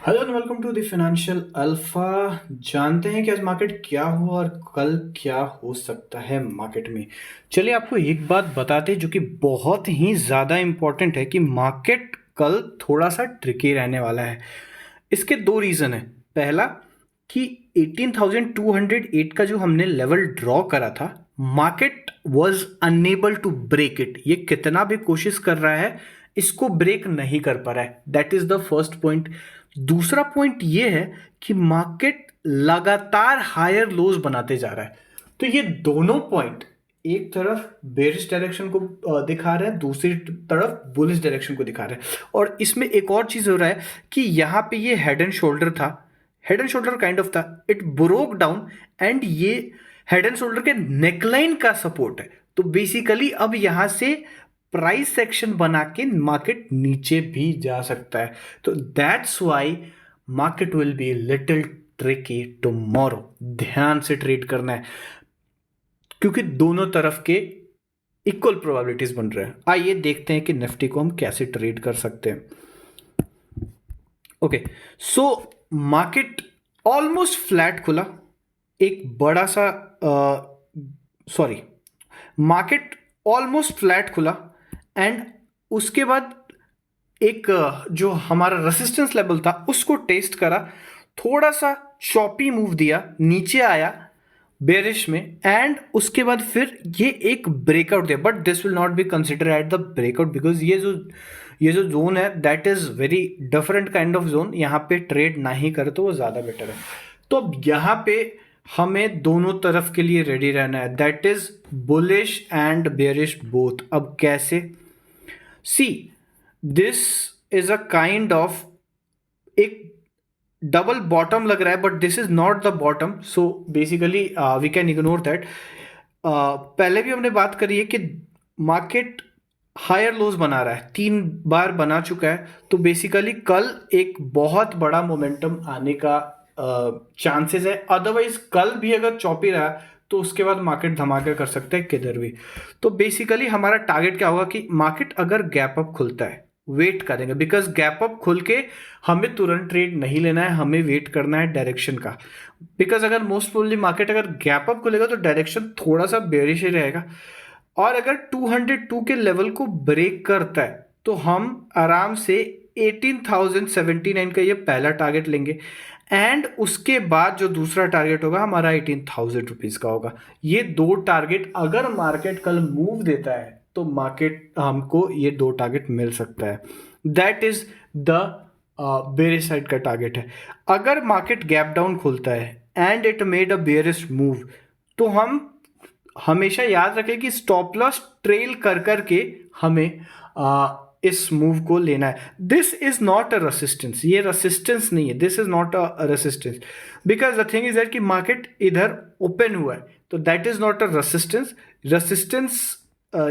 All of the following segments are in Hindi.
Hello and welcome to the financial alpha. जानते हैं कि आज मार्केट क्या हुआ और कल क्या हो सकता है मार्केट में। चलिए आपको एक बात बताते हैं जो कि बहुत ही ज़्यादा इम्पोर्टेंट है कि मार्केट कल थोड़ा सा ट्रिकी रहने वाला है। इसके दो रीज़न है। पहला कि 18,208 का जो हमने लेवल ड्रॉ करा था, market was unable to break it. ये कितना भी कोशिश कर रहा है इसको ब्रेक नहीं कर पा रहा है। That is the first point. दूसरा पॉइंट ये है कि मार्केट लगातार हायर लोज बनाते जा रहा है। तो ये दोनों पॉइंट एक तरफ बेरिश डायरेक्शन को दिखा रहे हैं, दूसरी तरफ बुलिश डायरेक्शन को दिखा रहे हैं। और इसमें एक और चीज हो रहा है कि यहाँ पे ये हेड एंड शोल्डर था, head and shoulder kind of था, इट ब्रोक डाउन एंड ये हेड एंड शोल्डर के नेकलाइन का सपोर्ट है। तो बेसिकली अब यहां से प्राइस सेक्शन बना के मार्केट नीचे भी जा सकता है। तो that's why market will be little tricky tomorrow. ध्यान से ट्रेड करना है क्योंकि दोनों तरफ के इक्वल प्रोबेबिलिटीज बन रहे हैं। आइए देखते हैं कि निफ्टी को हम कैसे ट्रेड कर सकते हैं। Okay, so market almost flat खुला। एक बड़ा सा सॉरी, मार्केट ऑलमोस्ट फ्लैट खुला एंड उसके बाद एक जो हमारा रेसिस्टेंस लेवल था उसको टेस्ट करा, थोड़ा सा चॉपी मूव दिया, नीचे आया बेरिश में एंड उसके बाद फिर ये एक ब्रेकआउट दिया। But this will not be consider at the breakout because ये जो जोन है that is very different kind of zone. यहाँ पे ट्रेड ना ही करे तो वो ज़्यादा बेटर है। तो अब यहाँ पे हमें दोनों तरफ के लिए रेडी रहना है, that is bullish and bearish both. अब कैसे? See, this is a kind of एक डबल बॉटम लग रहा है but this is not the bottom, so basically we can ignore that. पहले भी हमने बात करी है कि मार्केट हायर लोज बना रहा है, 3 बार बना चुका है। तो बेसिकली कल एक बहुत बड़ा मोमेंटम आने का चांसेस है। अदरवाइज कल भी अगर चौपी रहा तो उसके बाद मार्केट धमाका कर सकता है किधर भी। तो बेसिकली हमारा टारगेट क्या होगा कि मार्केट अगर गैप अप खुलता है वेट करेंगे, बिकॉज गैप अप खुल के हमें तुरंत ट्रेड नहीं लेना है, हमें वेट करना है डायरेक्शन का। बिकॉज अगर मोस्ट प्रोबेबली मार्केट अगर गैप अप खुलेगा तो डायरेक्शन थोड़ा सा बेरिश ही रहेगा। और अगर 202 के लेवल को ब्रेक करता है तो हम आराम से 18,079 का ये पहला टारगेट लेंगे एंड उसके बाद जो दूसरा टारगेट होगा हमारा 18,000 रुपीज का होगा। ये दो टारगेट अगर मार्केट कल मूव देता है तो मार्केट हमको ये दो टारगेट मिल सकता है। That is the bearish side का टारगेट है। अगर मार्केट गैप डाउन खुलता है and it made a bearish move तो हम हमेशा याद रखें कि स्टॉप लॉस ट्रेल कर करके हमें इस मूव को लेना है। This is not a resistance, ये रेसिस्टेंस नहीं है, this is not a resistance because the thing is that कि मार्केट इधर ओपन हुआ है तो that is not a resistance. Resistance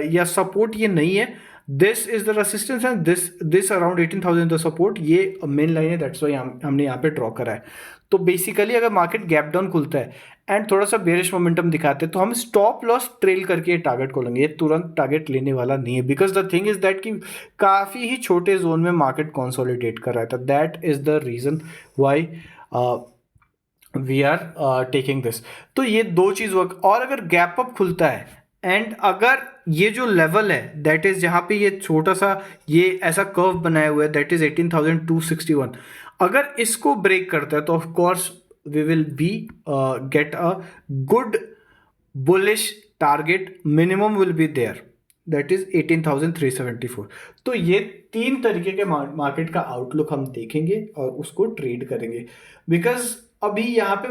या सपोर्ट ये नहीं है। This is the resistance and this around 18,000 the support, ये मेन लाइन है। दैट्स वाई हमने यहाँ पे ड्रॉ करा है। तो बेसिकली अगर मार्केट गैप डाउन खुलता है एंड थोड़ा सा बेरिश मोमेंटम दिखाते हैं तो हम स्टॉप लॉस ट्रेल करके ये टारगेट को लेंगे। ये तुरंत टारगेट लेने वाला नहीं है because the thing is that कि काफ़ी ही छोटे जोन में मार्केट कंसोलिडेट कर रहा था। That is the reason why we are taking this. तो ये दो चीज़ वर्क। और अगर गैप अप खुलता है एंड अगर ये जो लेवल है दैट इज जहाँ पे ये छोटा सा ये ऐसा कर्व बनाया हुआ है दैट इज 18,261, अगर इसको ब्रेक करता है तो of course we will be get a good bullish target, minimum will be there, that is 18,374। तो ये तीन तरीके के मार्केट का आउटलुक हम देखेंगे और उसको ट्रेड करेंगे। बिकॉज अभी यहाँ पे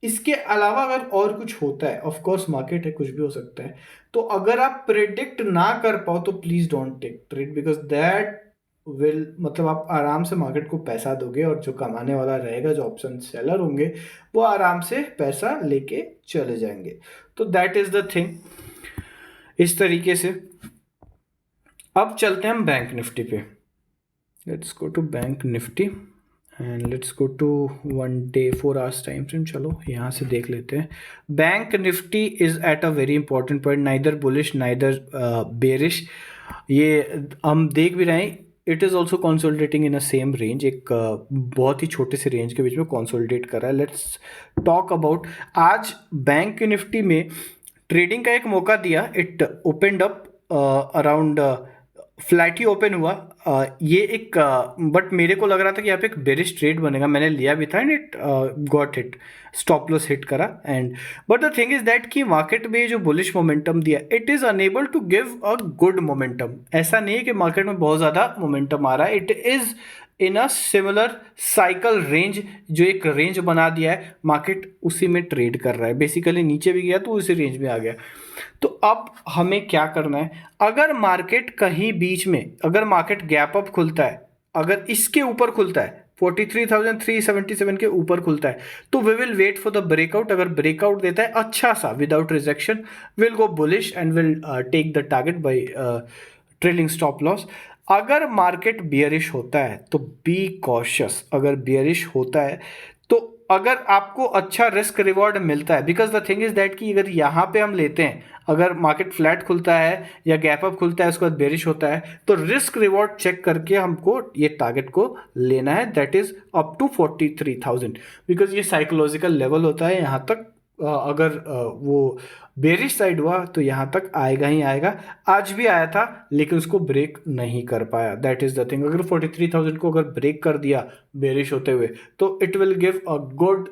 इसके अलावा अगर और कुछ होता है, ऑफ कोर्स मार्केट है, कुछ भी हो सकता है। तो अगर आप प्रिडिक्ट ना कर पाओ तो please don't take trade because that will मतलब आप आराम से मार्केट को पैसा दोगे और जो कमाने वाला रहेगा, जो ऑप्शन सेलर होंगे, वो आराम से पैसा लेके चले जाएंगे। तो दैट इज द थिंग। इस तरीके से अब चलते हैं हम बैंक निफ्टी पे। Let's go to bank Nifty and let's go to 1 day 4 hours time frame. चलो यहाँ से देख लेते हैं। Bank Nifty is at a very important point, neither bullish neither bearish. ये हम देख भी रहे हैं it is also consolidating in a same range, एक बहुत ही छोटे से रेंज के बीच में कंसोलिडेट कर रहा है. लेट्स टॉक अबाउट आज बैंक निफ्टी में ट्रेडिंग का एक मौका दिया. It opened up around flat he open हुआ. ये एक बट मेरे को लग रहा था कि यहाँ पे एक बेरिश ट्रेड बनेगा, मैंने लिया भी था and it got hit, stop loss hit करा. And but the thing is that कि मार्केट में जो बुलिश मोमेंटम दिया, it is unable to give a good momentum. ऐसा नहीं है कि मार्केट में बहुत ज़्यादा मोमेंटम आ रहा है. It is in a similar cycle range, जो एक रेंज बना दिया है मार्केट उसी में ट्रेड कर रहा है. बेसिकली नीचे भी गया तो उसी रेंज में आ गया. तो अब हमें क्या करना है, अगर मार्केट कहीं बीच में, अगर मार्केट गैप अप खुलता है, अगर इसके ऊपर खुलता है 43,377 के ऊपर खुलता है, तो we will wait for the breakout. अगर ब्रेकआउट देता है अच्छा सा without rejection, will go bullish and will take the target by trailing stop loss. अगर मार्केट बियरिश होता है तो बी कॉशियस. अगर बियरिश होता है तो अगर आपको अच्छा रिस्क रिवॉर्ड मिलता है, because the thing is that कि अगर यहाँ पे हम लेते हैं, अगर मार्केट फ्लैट खुलता है या गैप अप खुलता है उसके बाद बेरिश होता है, तो रिस्क रिवॉर्ड चेक करके हमको ये टारगेट को लेना है. That is up to 43,000, because ये साइकोलॉजिकल लेवल होता है. यहाँ तक अगर वो बेरिश साइड हुआ तो यहाँ तक आएगा ही आएगा. आज भी आया था लेकिन उसको ब्रेक नहीं कर पाया. That is the thing. अगर 43,000 को अगर ब्रेक कर दिया बेरिश होते हुए, तो it will give a good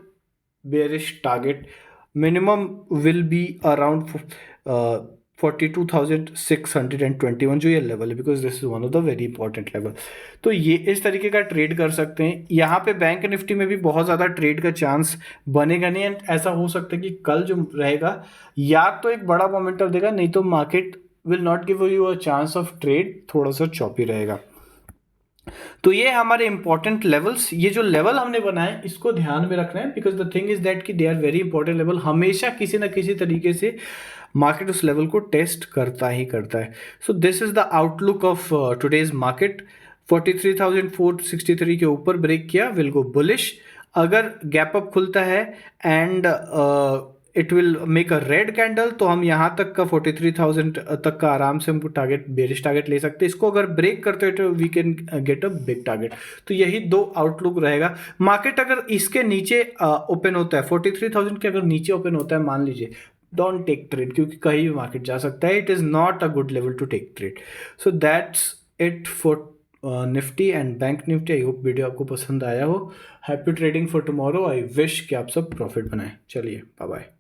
bearish target. Minimum will be around 42,621, जो ये लेवल है, because this is one of the very important level. तो ये इस तरीके का ट्रेड कर सकते हैं. यहाँ पे बैंक निफ्टी में भी बहुत ज़्यादा ट्रेड का चांस बनेगा नहीं. एंड ऐसा हो सकता है कि कल जो रहेगा या तो एक बड़ा मोमेंटम देगा, नहीं तो market will not give you a chance of trade, थोड़ा सा चॉपी रहेगा. तो ये हमारे इंपॉर्टेंट लेवल्स, ये जो लेवल हमने बनाए इसको ध्यान में रखना है, because the thing is that कि they are very important level. हमेशा किसी ना किसी तरीके से मार्केट उस लेवल को टेस्ट करता ही करता है. So this is the outlook of today's market. 43,463 के ऊपर ब्रेक किया, विल गो बुलिश. अगर गैप अप खुलता है and it will make a red candle, तो हम यहाँ तक का 43,000 तक का आराम से हमको टारगेट, बेरिश टारगेट ले सकते हैं. इसको अगर ब्रेक करते हैं तो we can get a big target. तो यही दो आउटलुक रहेगा. मार्केट अगर इसके नीचे ओपन होता है, 43,000 के अगर नीचे ओपन होता है मान लीजिए, डोंट टेक ट्रेड, क्योंकि कहीं भी मार्केट जा सकता है. It is not a good level to take trade. So that's it for Nifty and bank Nifty. I hope video आपको पसंद आया हो. Happy trading for tomorrow. I wish कि आप सब प्रॉफिट बनाएं. चलिए बाय बाय.